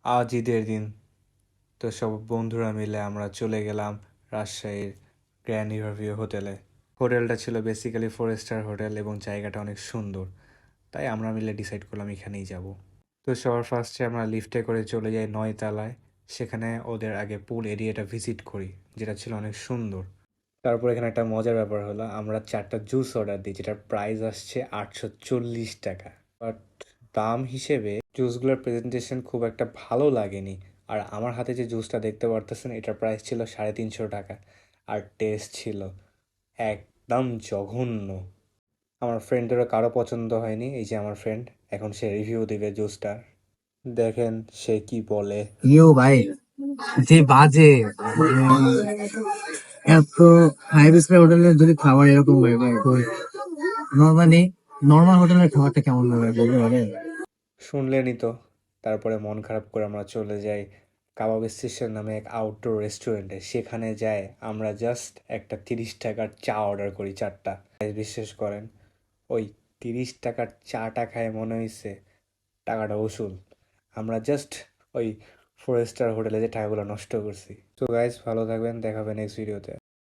আজ ঈদের দিন, তো সব বন্ধুরা মিলে আমরা চলে গেলাম রাজশাহীর গ্র্যান্ড রিভারভিউ হোটেলে। হোটেলটা ছিল বেসিক্যালি 4 স্টার হোটেল এবং জায়গাটা অনেক সুন্দর, তাই আমরা মিলে ডিসাইড করলাম এখানেই যাব। তো সবার ফার্স্টে আমরা লিফটে করে চলে যাই 9 তলায়। সেখানে ওদের আগে পুল এরিয়াটা ভিজিট করি, যেটা ছিল অনেক সুন্দর। তারপর এখানে একটা মজার ব্যাপার হলো, আমরা 4টা জুস অর্ডার দিই, যেটার প্রাইস আসছে 840 টাকা। বাট দাম হিসেবে জুসগুলোর প্রেজেন্টেশন খুব একটা ভালো লাগেনি। আর আমার হাতে যে জুসটা দেখতে পারতেছেন, এটার প্রাইস ছিল 350 টাকা, আর টেস্ট ছিল একদম জঘন্য। আমার ফ্রেন্ডেরও কারো পছন্দ হয়নি। এই যে আমার ফ্রেন্ড, এখন সে রিভিউ দিবে জুসটার। দেখেন সে কি বলে। ইয়ো ভাই, যে বাজে এত 5 স্টার হোটেলের যদি খাবার এরকম হয় ভাই, তো নর্মালি নর্মাল হোটেলের খাবারটা কেমন হবে বলতে পারে? শুনলেনই তো। তারপরে মন খারাপ করে আমরা চলে যাই কাবাব স্টেশন নামে এক আউটডোর রেস্টুরেন্টে। সেখানে যাই আমরা জাস্ট একটা 30 টাকার চা অর্ডার করি, 4টা। বিশ্বাস করেন, ওই 30 টাকার চাটা খায় মনে হয়েছে টাকাটা উসুল। আমরা জাস্ট ওই 4 স্টার হোটেলে যে টাকাগুলো নষ্ট করছি। তো গাইজ, ভালো থাকবেন, দেখা হবে নেক্সট ভিডিওতে।